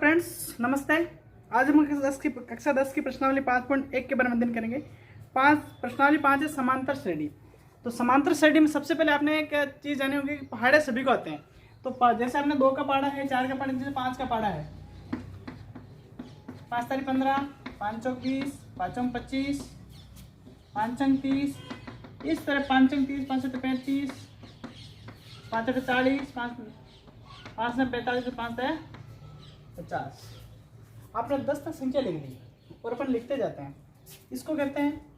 Friends नमस्ते। आज हम कक्षा 10 की प्रश्नावली 5.1 के बारे में अध्ययन करेंगे। प्रश्नावली 5 है समांतर श्रेणी। तो समांतर श्रेणी में सबसे पहले आपने एक चीज़ जानी होगी कि पहाड़े सभी को आते हैं। तो जैसे आपने 2 का पहाड़ा है, 4 का पहाड़ा, जैसे 5 का पहाड़ा है, 5 तारीख 15, 5 चौक 20, 5 चौक 25, 5 अंक 30, इस तरह 5 अंक 30, 5 सत्तर 35, 5 अठे 40, 5 ने 45, 5 है 50। आपने 10 तक संख्या लिख ली और अपन लिखते जाते हैं। इसको कहते हैं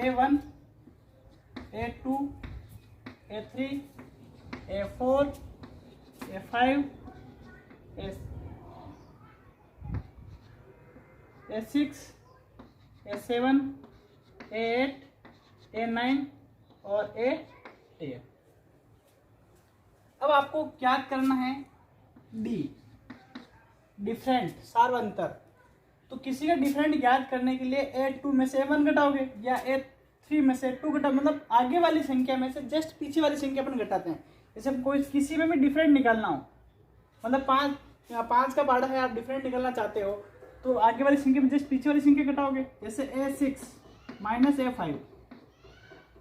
A1, A2, A3, A4, A5, A6, A7, A8, A9 और A10। अब आपको क्या करना है? डी, डिफरेंट, सार्वंतर। तो किसी का डिफरेंट ज्ञात करने के लिए A2 में से A1 घटाओगे या A3 में से A2 घटाओ, मतलब आगे वाली संख्या में से जस्ट पीछे वाली संख्या अपन घटाते हैं। जैसे कोई किसी में भी डिफरेंट निकालना हो, मतलब 5 का पहाड़ा है, आप डिफरेंट निकालना चाहते हो तो आगे वाली संख्या में जस्ट पीछे वाली संख्या घटाओगे। जैसे A6 माइनस A5,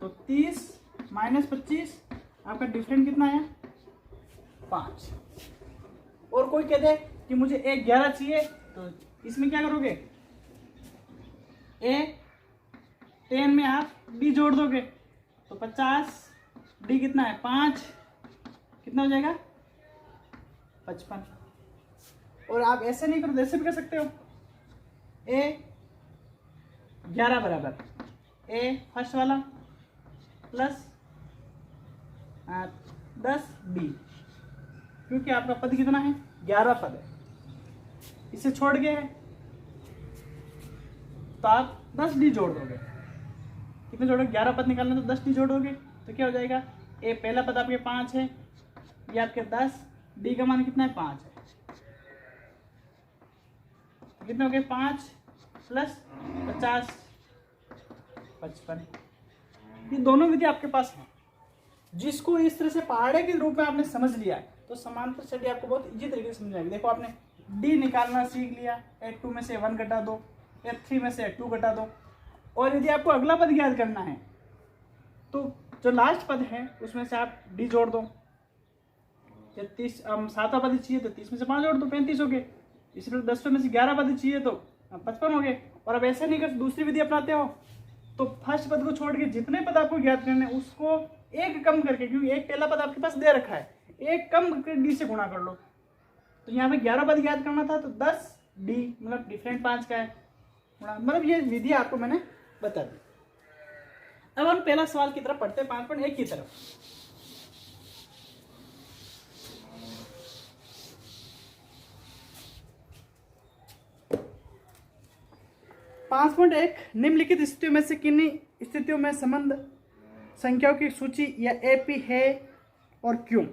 तो 30 माइनस 25, आपका डिफरेंट कितना है? 5। और कोई कह दे कि मुझे A11 चाहिए, तो इसमें क्या करोगे? A10 में आप D जोड़ दोगे तो 50, D कितना है? 5, कितना हो जाएगा? 55। और आप ऐसे नहीं करो, ऐसे भी कर सकते हो। A11 बराबर A फर्स्ट वाला प्लस 10 D, क्योंकि आपका पद कितना है? 11 पद है। इसे छोड़ गए तो आप 10 डी जोड़ दोगे। कितने जोड़ोगे? 11 पद निकालना तो 10 डी जोड़ोगे तो क्या हो जाएगा? ए पहला पद आपके 5 है, ये आपके 10, डी का मान कितना है? 5 है। कितने हो गए? 5 प्लस 50, 55। ये दोनों विधि आपके पास है। जिसको इस तरह से पहाड़े के रूप में आपने समझ लिया तो समांतर श्रेणी आपको बहुत इजी तरीके से समझाएगी। देखो आपने डी निकालना सीख लिया, A2 में से 1 घटा दो, A3 में से A2 घटा दो। और यदि आपको अगला पद ज्ञात करना है तो जो लास्ट पद है उसमें से आप डी जोड़ दो। 30 7वां पद चाहिए तो 30 में से 5 जोड़ दो, 35 हो गए। इसी प्रकार 10 में से 11 पद चाहिए तो 55 हो गए। और अब ऐसे नहीं कर, दूसरी विधि अपनाते हो तो फर्स्ट पद को छोड़ के जितने पद आपको ज्ञात करने उसको एक कम करके, क्योंकि एक पहला पद आपके पास दे रखा है, एक कम करके डी से गुणा कर लो। तो यहाँ पे 11 पद ज्ञात करना था तो 10 डी, मतलब डिफरेंट 5 का है, मतलब ये विधि आपको मैंने बता दी। अब हम पहला सवाल की तरफ पढ़ते हैं, 5.1 की तरफ। निम्नलिखित स्थितियों में से किन्हीं स्थितियों में संबंध संख्याओं की सूची या एपी है और क्यों?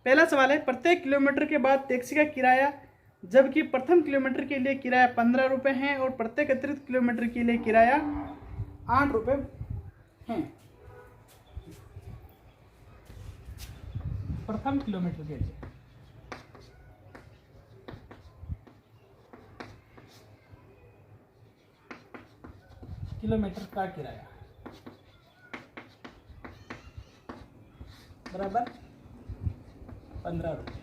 पहला सवाल है, प्रत्येक किलोमीटर के बाद टैक्सी का किराया, जबकि प्रथम किलोमीटर के लिए किराया 15 रुपये है और प्रत्येक अतिरिक्त किलोमीटर के लिए किराया 8 रुपये है। प्रथम किलोमीटर के लिए किलोमीटर का किराया बराबर 15 रुपये।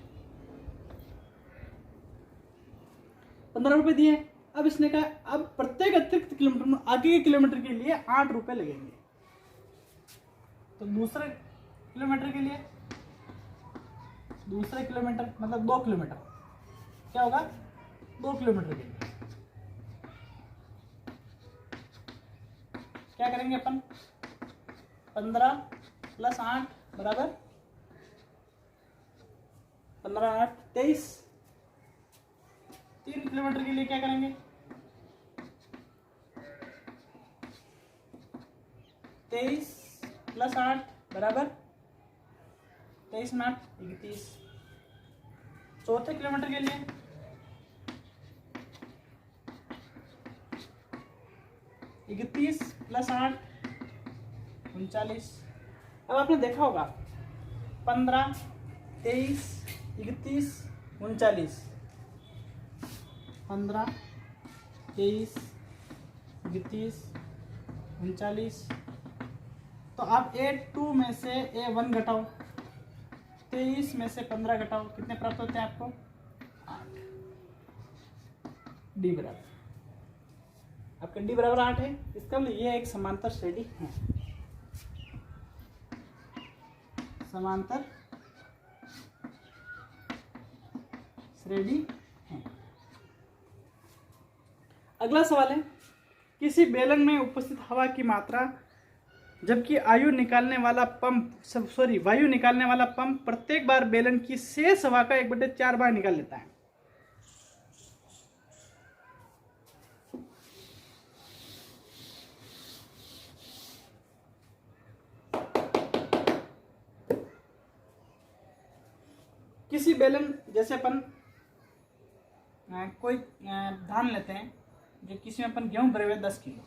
15 रुपये दिए। अब इसने कहा अब प्रत्येक अतिरिक्त किलोमीटर, आगे के किलोमीटर के लिए 8 रुपये लगेंगे। तो दूसरे किलोमीटर के लिए, दूसरे किलोमीटर मतलब 2 किलोमीटर, क्या होगा? 2 किलोमीटर के लिए क्या करेंगे अपन? 15 प्लस 8 बराबर 15, 8, 23। 3 किलोमीटर के लिए क्या करेंगे? 23 प्लस 8 बराबर 23 में 8, 31। चौथे किलोमीटर के लिए 31 प्लस 8 39। अब आपने देखा होगा 15, 23, 31, 39 15, 23, 32, 39। तो आप A2 में से A1 घटाओ, 23 में से 15 घटाओ, कितने प्राप्त होते हैं आपको? 8। डी बराबर, आपका डी बराबर 8 है। इसका मतलब ये एक समांतर श्रेणी है, समांतर श्रेणी है। अगला सवाल है, किसी बेलन में उपस्थित हवा की मात्रा जबकि वायु निकालने वाला पंप प्रत्येक बार बेलन की शेष हवा का 1/4 बार निकाल लेता है। किसी बेलन, जैसे अपन कोई धान लेते हैं, जो किसी में अपन गेहूं भरे हुए 10 किलो,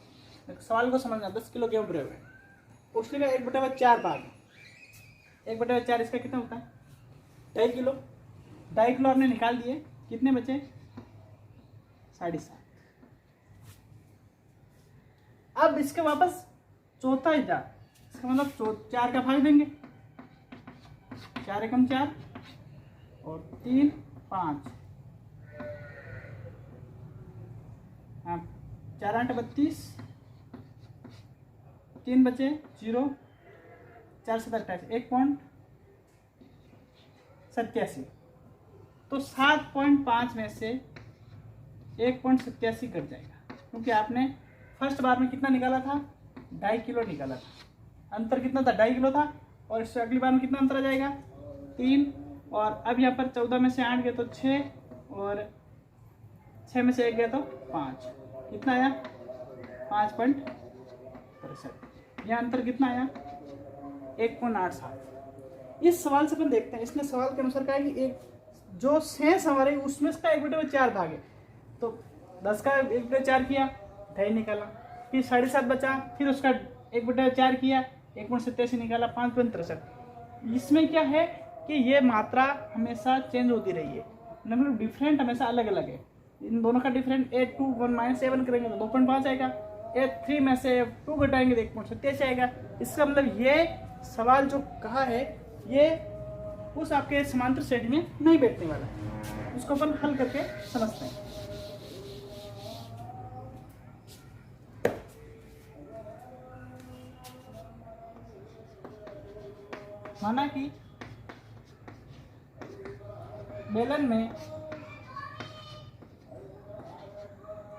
सवाल को समझना, 10 किलो गेहूं भरे हुए हैं, उसमें 1/4 भाग है। 1/4 इसका कितना होता है? 2.5 किलो। 2.5 किलो आपने निकाल दिए, कितने बचे? 7.5। अब इसके वापस चौथा ही था, इसका मतलब 4 का भाग देंगे, 4 एकम 4 और 3 5, 4 8 32, 3 बचे 0, 4 7 28, 1.87। तो 7.5 में से 1.87 कट जाएगा, क्योंकि आपने फर्स्ट बार में कितना निकाला था? 2.5 किलो निकाला था। अंतर कितना था? 2.5 किलो था। और इससे अगली बार में कितना अंतर आ जाएगा? 3। और अब यहाँ पर 14 में से 8 गए तो 6, और 6 में से 1 गया तो 5। कितना आया? 5.63। यह अंतर कितना आया? 1.87। इस सवाल से अपन देखते हैं, इसने सवाल के अनुसार कहा है कि एक जो शेष हमारे उसमें इसका 1/4 भाग है। तो 10 का 1/4 किया, 2.5 निकाला, फिर 7.5 बचा, फिर उसका 1/4 किया, 1.87 निकाला, 5.63। इसमें क्या है कि ये मात्रा हमेशा चेंज होती रही है, मतलब डिफरेंट हमेशा अलग अलग है। इन दोनों का डिफरेंट A2 1 - A1 करेंगे तो 2.5 आएगा, A3 में से 2 घटाएंगे तो 1.87 आएगा। इसका मतलब ये सवाल जो कहा है ये उस आपके समांतर श्रेणी में नहीं बैठने वाला है। उसको अपन हल करके समझते हैं। माना कि बेलन में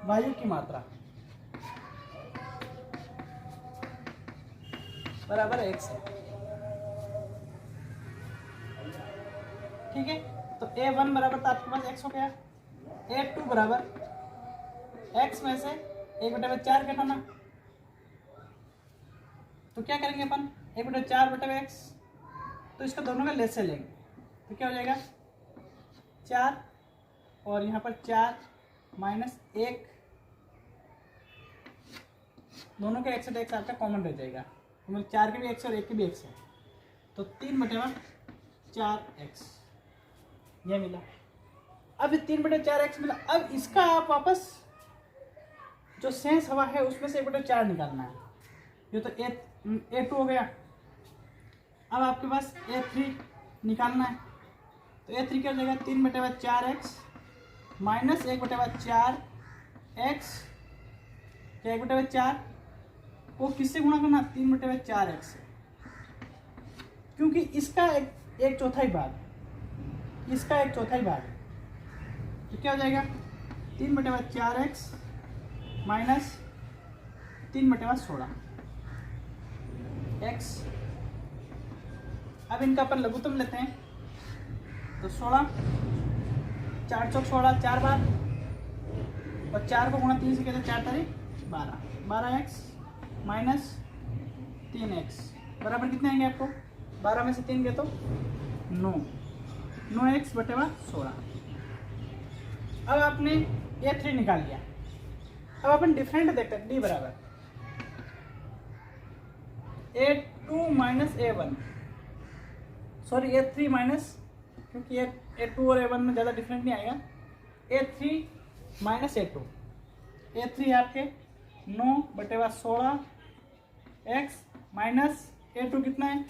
वायु की मात्रा बराबर x है, ठीक है। तो A1 बराबर तो आपके पास x हो गया, A2 बराबर x में से 1/4 घटाना। तो क्या करेंगे अपन? 1/4/x, तो इसका दोनों का लेसे लेंगे, तो क्या हो जाएगा? 4, और यहाँ पर 4 - 1, दोनों का x से x आपका कॉमन रह जाएगा, मतलब 4 के भी x और 1 के भी x है, तो 3/4x ये मिला। अब 3/4x मिला। अब इसका आप वापस जो शेष हवा है उसमें से 1/4 निकालना है। ये तो A2 हो गया। अब आपके पास A3 निकालना है, तो A3 क्या हो जाएगा? 3/4x माइनस 1/4x, क्या 1/4 को किससे गुणा करना? 3/4x से, क्योंकि इसका एक चौथाई भाग, इसका 1/4 भाग, तो क्या हो जाएगा? 3/4x minus 3/16x। अब इनका अपन लघुत्तम लेते हैं, तो 16, 4 चौक 16 4 बार, और 4 को गुणा 3 से कहते 4 तारीख 12, 12x माइनस 3x बराबर कितने आएंगे आपको? 12 में से 3 गए तो 9, 9x/16। अब आपने A3 निकाल लिया। अब अपन डिफरेंट देखते हैं, D बराबर A2 - A1, sorry A3 minus, क्योंकि A2 और A1 में ज़्यादा डिफरेंट नहीं आएगा। A3 माइनस A2, A3 आपके 9/16 x माइनस A2 कितना है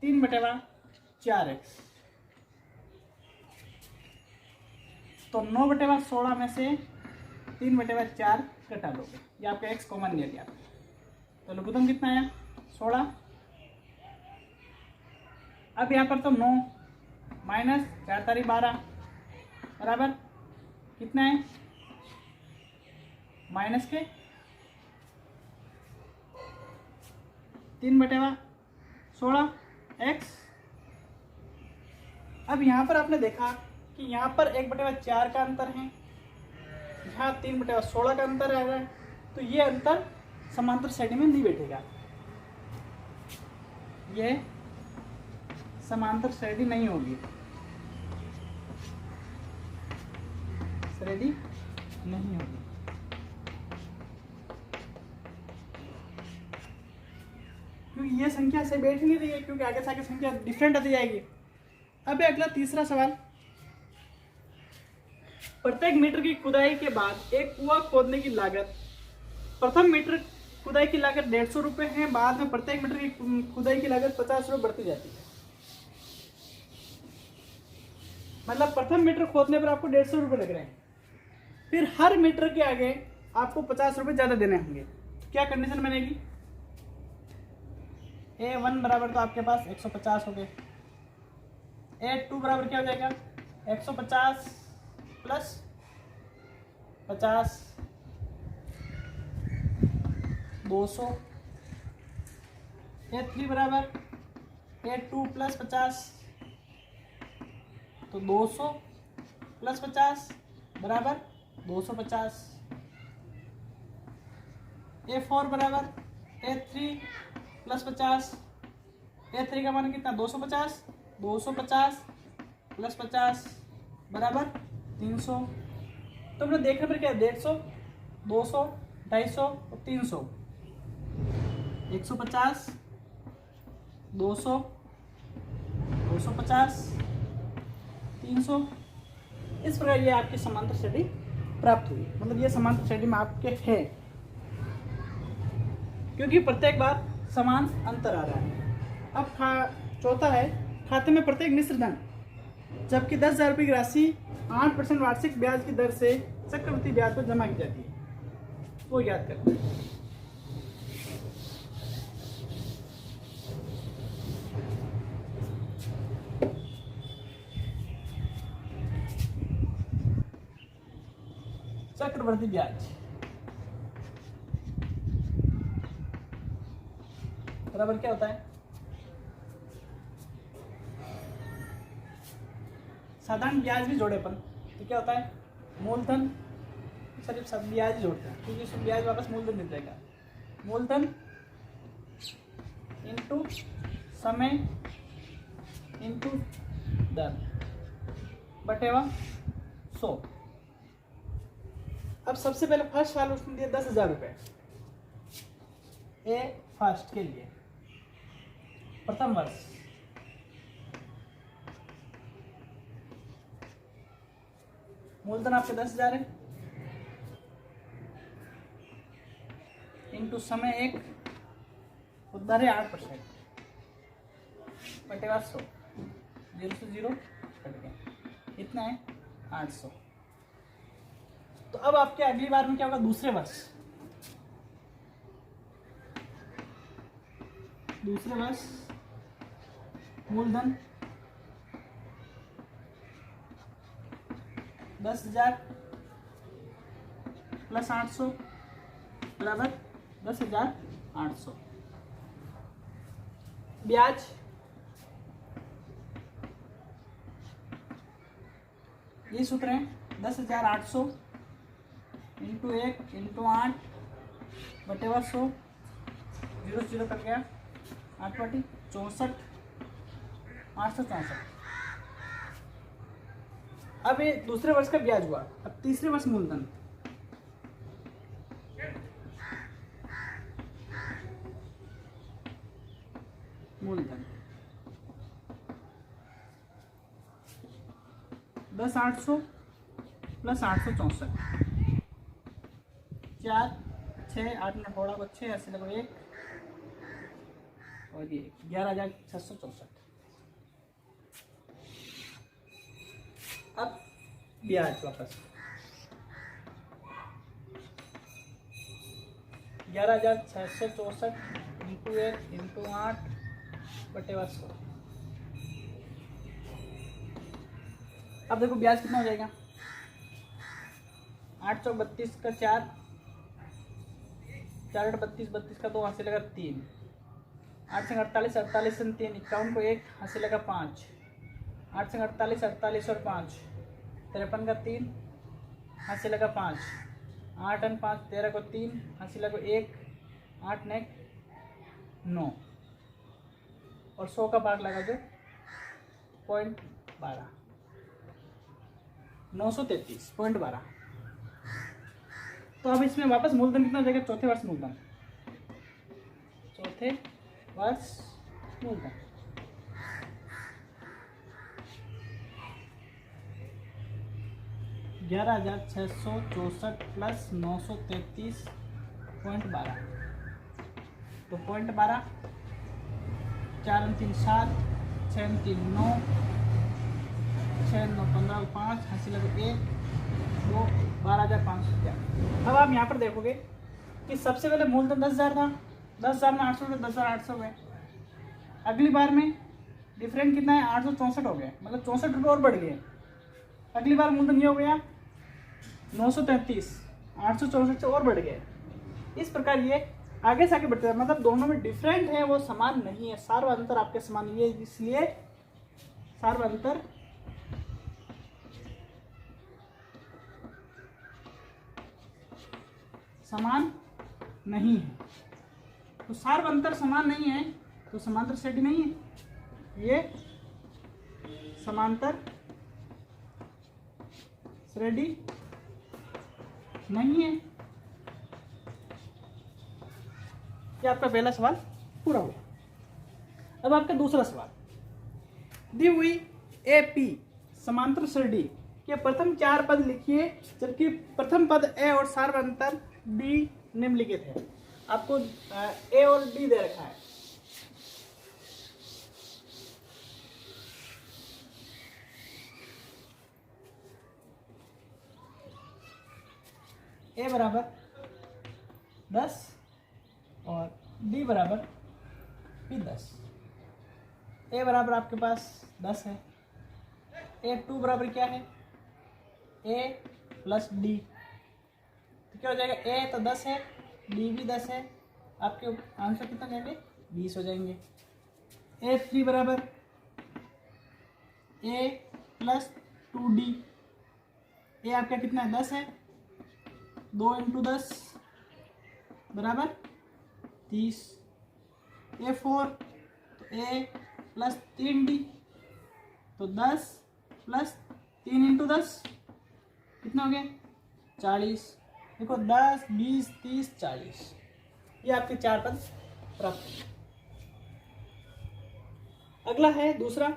3/4 x। तो 9/16 में से 3/4 घटा दोगे, ये आपका x कॉमन ले लिया। तो लघुत्तम कितना आया 16। अब यहाँ पर तो 9 माइनस 4 तारीख 12 बराबर कितना है माइनस के 3/16 x। अब यहाँ पर आपने देखा कि यहाँ पर 1/4 का अंतर है, यहाँ 3/16 का अंतर आ रहा है, तो ये अंतर समांतर श्रेणी में नहीं बैठेगा, ये समांतर श्रेणी नहीं होगी, श्रेणी नहीं होगी। क्योंकि ये संख्या से बैठ नहीं रही है, क्योंकि आगे से आगे संख्या डिफरेंट आती जाएगी। अब अगला तीसरा सवाल, प्रत्येक मीटर की खुदाई के बाद एक कुआं खोदने की लागत, प्रथम मीटर खुदाई की लागत 150 रुपये है, बाद में प्रत्येक मीटर की खुदाई की लागत 50 रुपये बढ़ती जाती है। मतलब प्रथम मीटर खोदने पर आपको 150 रुपये लग रहे हैं, फिर हर मीटर के आगे आपको 50 रुपये ज्यादा देने होंगे। तो क्या कंडीशन बनेगी, A1 बराबर तो आपके पास 150 हो गए, A2 बराबर क्या हो जाएगा 150 प्लस 50 200, A3 बराबर A2 प्लस 50 तो 200 प्लस 50 बराबर 250, A4 बराबर A3 प्लस 50, A3 का मान कितना 250, 250 प्लस 50 बराबर 300। तो हमने देखने पर क्या 150, 200, 250 और 300, 150, 200, 250, 300, इस प्रकार ये आपकी समांतर श्रेणी प्राप्त हुई। मतलब ये समांतर श्रेणी में आपके है, क्योंकि प्रत्येक बार समान अंतर आ रहा है। अब चौथा है, खाते में प्रत्येक मिश्र धन जबकि 10,000 रुपये की राशि 8% वार्षिक ब्याज की दर से चक्रवृद्धि ब्याज पर जमा की जाती है, वो याद करना है। चक्रवृद्धि ब्याज बराबर क्या होता है, साधारण ब्याज भी जोड़े अपन तो क्या होता है मूलधन, सिर्फ सब ब्याज जोड़ते हैं क्योंकि उसमें ब्याज वापस मूलधन मिल जाएगा। मूलधन इनटू समय इनटू दर बटेवा 100। अब सबसे पहले फर्स्ट साल उसने दिया 10,000 रुपये ए फर्स्ट के लिए, प्रथम वर्ष। मूलधन आपके 10,000 है इंटू समय 1, उधर है 8% बटेवा 100, 0 से 0 कट गया, इतना है 800। तो अब आपके अगली बार में क्या होगा, दूसरे वर्ष मूलधन 10,000 प्लस 800 बराबर 10,800। ब्याज ये सूत्र है 10,800 इंटू 1 इंटू 8 बटेवा 100, 0 से 0 कर गया 8 बटी 64, 864। अब ये दूसरे वर्ष का ब्याज हुआ। अब तीसरे वर्ष मूलधन मूलधन 10,800 प्लस 864, 4 6 8 में थोड़ा को 6 अस्सी लगो 1 और ये 11,664। अब ब्याज वापस 11,664 इंटू 1 इंटू 8 बटे 100। अब देखो ब्याज कितना हो जाएगा, 8 चौक 32 का 4, 4 8 32, 32 का 2 हासिल लगा 3, 8 से 48, 48 से 3 51 को 1 हासिल लगा 5, 8 से 48, 48 और 5 53 का 3 हासिल लगा 5, 8 और 5 13 को 3 हासिल लगा 1, 8 ने 9 और 100 का भाग लगा जो 0.12, 933.12। तो अब इसमें वापस मूलधन कितना हो जाएगा, चौथे वर्ष मूलधन, चौथे वर्ष मूलधन 11,664 प्लस 933.12, तो 0.12, 4 3 7, 6 3 9, 6 9 15 5 हासिल लगा 1 2 12,500। अब आप यहाँ पर देखोगे कि सबसे पहले मूलधन 10,000 था, 10,000 में 800 से 10,800 गए। अगली बार में डिफरेंट कितना है, 864 हो गया, मतलब 64 रुपये और बढ़ गए। अगली बार मूलधन ये हो गया 933, 864 से और बढ़ गए। इस प्रकार ये आगे से आगे बढ़ते हैं, मतलब दोनों में डिफरेंट है, वो समान नहीं है। सार व अंतर आपके समान ये, इसलिए सार व अंतर समान नहीं है। तो सार व अंतर समान नहीं है तो समांतर श्रेणी नहीं है, ये समांतर श्रेणी नहीं है। ये आपका पहला सवाल पूरा हुआ। अब आपका दूसरा सवाल, दी हुई AP समांतर श्रेणी के प्रथम 4 पद लिखिए, जबकि प्रथम पद A और सार व अंतर D निम्नलिखित है। आपको A और D दे रखा है। A बराबर 10 और D बराबर भी 10। A बराबर आपके पास 10 है, A2 बराबर क्या है, A प्लस D, तो क्या हो जाएगा, A तो 10 है, D भी 10 है, आपके आंसर कितना जाएंगे, 20 हो जाएंगे। A3 बराबर A प्लस 2D, A आपका कितना है, 10 है, 2 इंटू 10 बराबर 30। A4 तो A प्लस 3D, तो 10 प्लस 3 इंटू 10 कितना हो गया, 40। देखो 10 20 30 40, ये आपके 4 पद प्राप्त। अगला है दूसरा,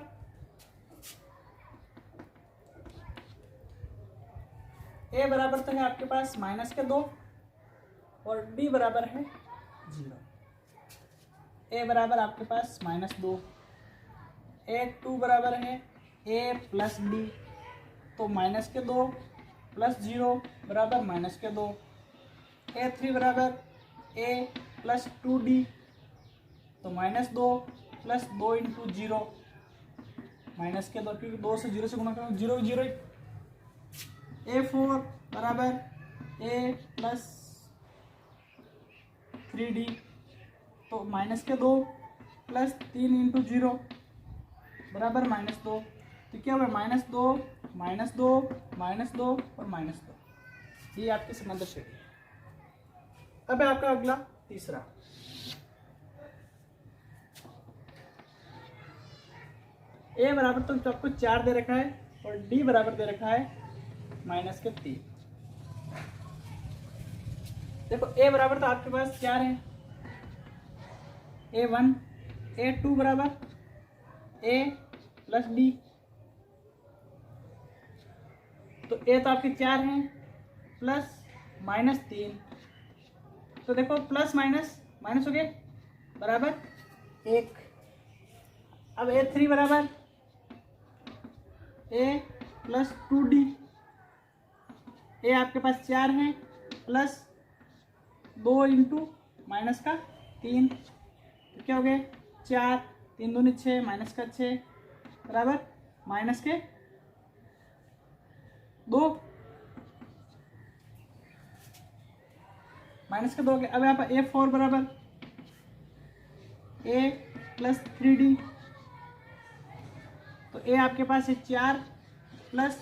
A बराबर तो है आपके पास माइनस के 2 और D बराबर है 0। A बराबर आपके पास -2, A2 बराबर है A प्लस D, तो माइनस के 2 प्लस 0 बराबर माइनस के 2। A3 बराबर A प्लस 2D, तो -2 प्लस 2 इंटू 0 माइनस के 2, क्योंकि 2 से 0 से गुणा करो 0 0। A4 बराबर A प्लस 3D, तो माइनस के 2 प्लस 3 इंटू 0 बराबर -2, तो क्या हुआ, -2 -2 -2 और -2। ये आपकी समांतर श्रेणी है। अब है आपका अगला तीसरा, A बराबर तो आपको 4 दे रखा है और D बराबर दे रखा है -3। देखो A बराबर तो आपके पास 4 है, A1 A2 बराबर A प्लस D, तो ए तो आपके 4 हैं प्लस माइनस 3, तो देखो प्लस माइनस माइनस हो गए बराबर 1। अब A3 बराबर A प्लस 2D, ए आपके पास 4 हैं प्लस 2 इंटू माइनस का 3, तो क्या हो गए 4, 3 दूनी 6 माइनस का 6 बराबर माइनस के 2, माइनस के 2 के। अब यहाँ पर A4 बराबर A प्लस 3D, तो ए आपके पास है 4 प्लस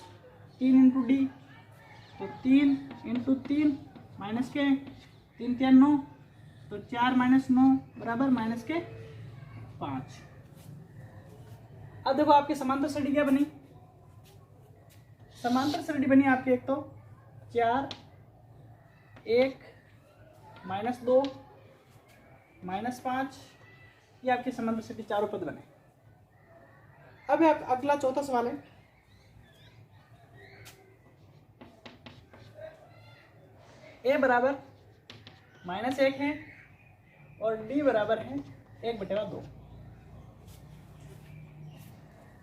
3 इंटू डी, तो 3 इंटू 3 माइनस के 3 3 9, तो 4 माइनस 9 बराबर माइनस के 5। अब देखो आपकी समांतर श्रेणी क्या बनी, समांतर श्रेणी बनी आपकी एक तो 4 1 माइनस 2 माइनस 5, ये आपकी समांतर श्रेणी चारों पद बने। अब अगला चौथा सवाल है, ए बराबर -1 है और डी बराबर है 1/2।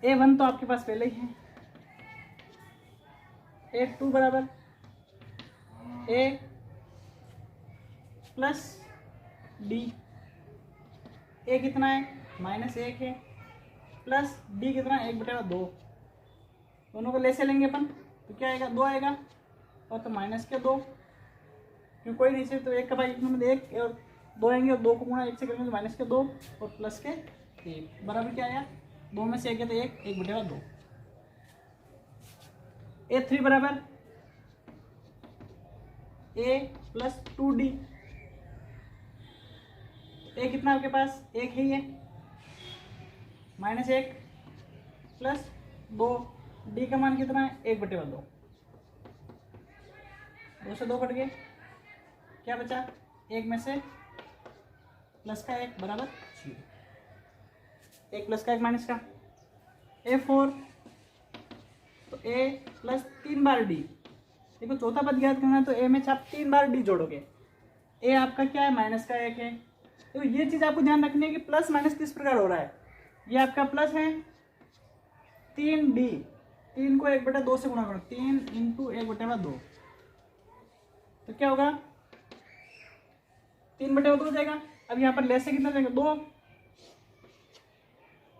A1 तो आपके पास पहले ही है, A2 बराबर A प्लस डी, ए कितना है -1 है प्लस डी कितना 1/2, दोनों को ले से लेंगे अपन, तो क्या आएगा 2 आएगा और तो माइनस के 2, क्योंकि कोई नहीं से तो 1 का भाई में 1 और 2 आएंगे और 2 को गुणा 1 से करेंगे तो माइनस के 2 और प्लस के 1 बराबर क्या आया 2 में से 1 है तो 1/2। A3 बराबर A प्लस 2D, ए कितना आपके पास 1 है, ये -1 प्लस 2, डी का मान कितना है 1/2, 2 से 2 कट गए, क्या बचा 1 में से प्लस का 1 बराबर 0, 1 प्लस का 1 माइनस का। A4 तो A प्लस 3 बार डी, देखो चौथा पद याद करना है तो ए में आप 3 बार डी जोड़ोगे, ए आपका क्या है माइनस का 1 है, तो ये चीज आपको ध्यान रखनी है कि प्लस माइनस किस प्रकार हो रहा है, ये आपका प्लस है 3D, 3 को 1/2 से गुणा करो, 3 इंटू 1/2, तो क्या होगा 3/2 हो जाएगा। अब यहाँ पर लेस से कितना जाएगा 2,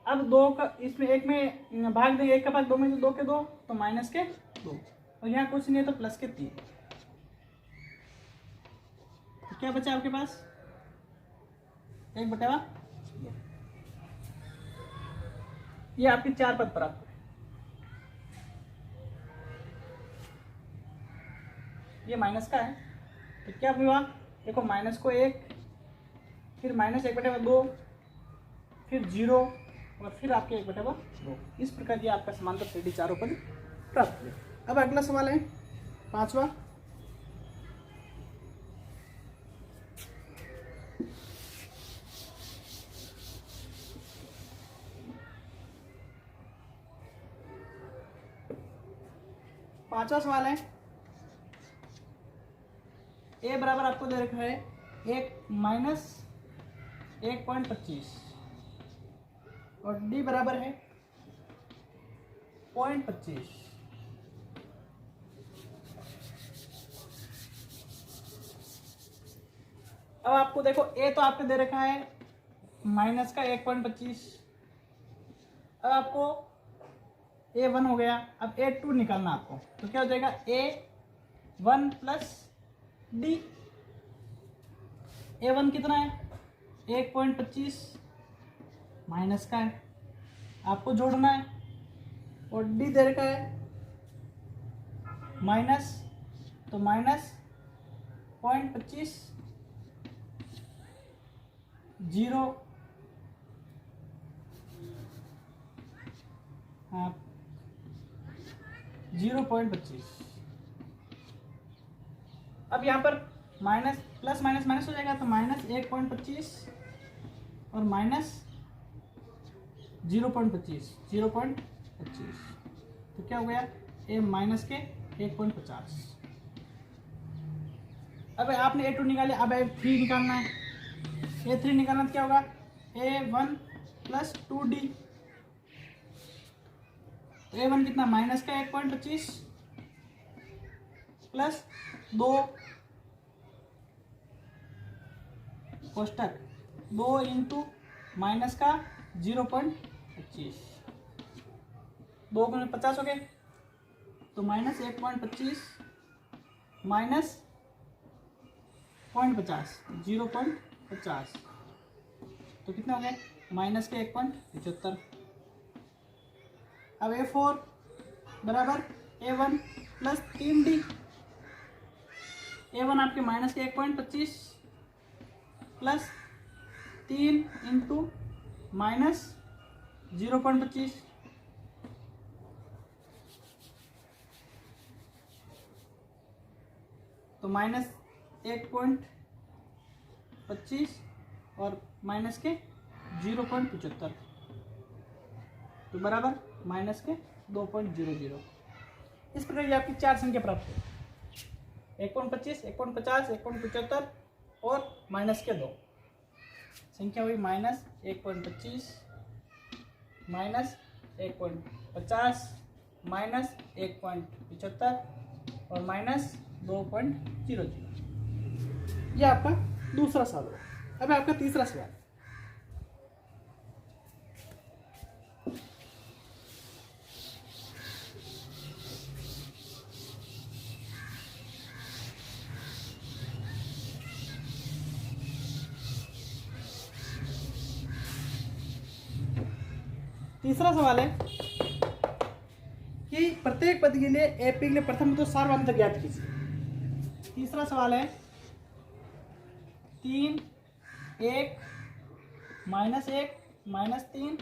अब 2 का इसमें 1 में भाग देंगे, 1 का भाग 2 में से 2 के 2, तो माइनस के 2, और यहाँ कुछ नहीं है तो प्लस के 3, तो क्या बचा आपके पास 1/2, ये आपकी 4 पद प्राप्त हुए। ये माइनस का है तो क्या हुआ देखो माइनस को 1, फिर -1/2, फिर 0 और फिर आपके 1/2, इस प्रकार ये आपका समांतर श्रेणी चारों पद प्राप्त हुए। अब अगला सवाल है 5वां, सवाल है ए बराबर आपको दे रखा है 1 माइनस 1.25 और डी बराबर है 0.25। अब आपको देखो ए तो आपको दे रखा है माइनस का 1.25, अब आपको A1 हो गया, अब A2 निकालना आपको, तो क्या हो जाएगा A1 प्लस डी, A1 कितना है 1.25 माइनस का है, आपको जोड़ना है, और डी दे रखा है माइनस, तो माइनस 0.25 0, हाँ 0.25। अब यहाँ पर माइनस प्लस माइनस माइनस हो जाएगा, तो -1.25 और माइनस 0.25, तो क्या हो गया ए माइनस के 1.50। अब आपने A2 निकाले, अब A3 निकालना है। A3 निकालना तो क्या होगा, A1 प्लस 2D। तो A1 कितना, माइनस का 1.25 प्लस 2 कोष्टक 2 इंटू माइनस का 0.25, 2 में 50 हो गए, तो माइनस 1.25 माइनस 0.50, 0.50, तो कितना हो गया, माइनस के 1.75। अब A4 बराबर A1 प्लस 3D। A1 आपके माइनस के 1.25 प्लस 3 इंटू माइनस 0.25, तो माइनस 1.25 और माइनस के 0.75, तो बराबर माइनस के 2.00। इस प्रकार ये आपकी 4 संख्या प्राप्त हुई, 1.25, 1.50, 1.75 और माइनस के 2 संख्या हुई, माइनस 1.25 माइनस 1.50 माइनस 1.75 और माइनस 2.00। यह आपका दूसरा सवाल हुआ। अब आपका तीसरा सवाल, तीसरा सवाल है कि प्रत्येक पद के लिए एपी के लिए प्रथम तो सार्वधातुक ज्ञात कीजिए। तीसरा सवाल है 3 1 माइनस 1 माइनस 3,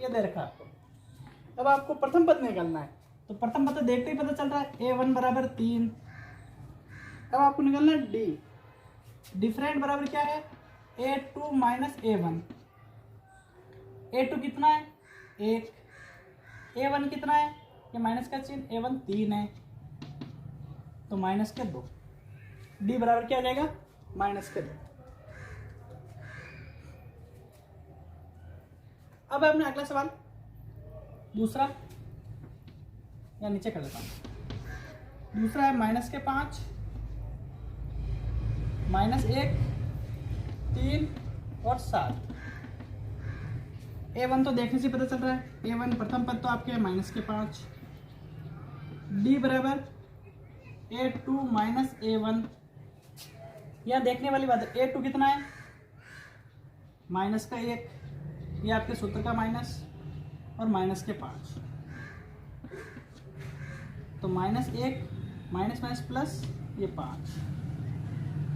ये दे रखा आपको। अब आपको प्रथम पद निकालना है, तो प्रथम पद देखते ही पता चल रहा है A1 बराबर 3। अब आपको निकालना है D, डिफरेंट बराबर क्या है, A2 माइनस A1। A2 कितना है, 1, A1 कितना है, ये माइनस का चिन्ह, A1 3 है, तो माइनस के 2। D बराबर क्या आ जाएगा, माइनस के 2। अब आपने अगला सवाल दूसरा, या नीचे कर लेता हूं, दूसरा है माइनस के 5 माइनस 1 3 और 7। A1 तो देखने से पता चल रहा है, A1 प्रथम पद तो आपके माइनस के 5। D बराबर A2 माइनस A1, यह देखने वाली बात है, A2 कितना है, माइनस का 1, ये आपके सूत्र का माइनस और माइनस के 5, तो माइनस 1 माइनस माइनस प्लस ये 5,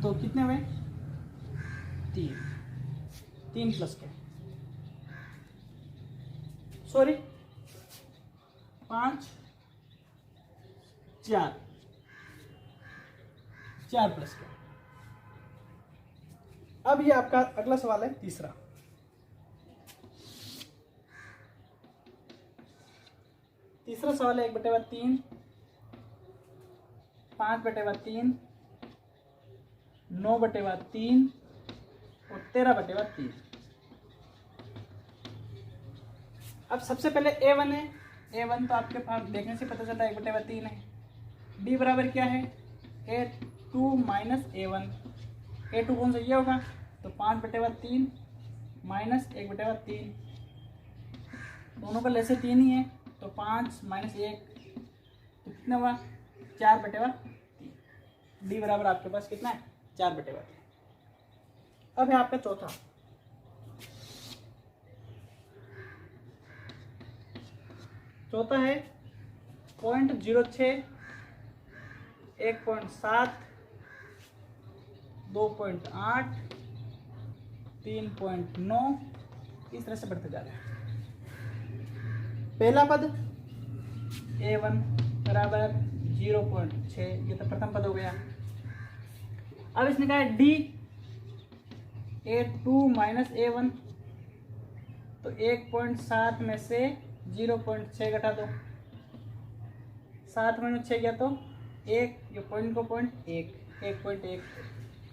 तो कितने हुए, 3 प्लस के, सॉरी 5 4 प्लस के। अब ये आपका अगला सवाल है तीसरा। तीसरा सवाल है 1/3 5/3 9/3 और 13/3। अब सबसे पहले A1 है, A1 तो आपके पास देखने से पता चलता है 1/3 है। D बराबर क्या है, A2 माइनस A1। A2 कौन सा, ये होगा, तो 5/3 माइनस 1/3, दोनों का लेसे 3 ही है, तो 5 माइनस 1, तो कितना हुआ, 4/3। D बराबर आपके पास कितना है, 4/3। अब है आपका चौथा। चौथा है 0.06 1.7 2.8 3.9, इस तरह से बढ़ते जा रहे हैं। पहला पद A1 बराबर 0.6, ये तो प्रथम पद हो गया। अब इसने कहा है D A2 माइनस A1, तो 1.7 में से 0.6 घटा दो, 7 में 6 गया तो एक, ये पॉइंट को पॉइंट एक, 1.1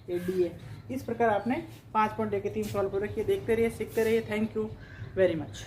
ये डी है। इस प्रकार आपने 5 पॉइंट के 3 सवाल पूरे किए। देखते रहिए, सीखते रहिए। Thank you very much.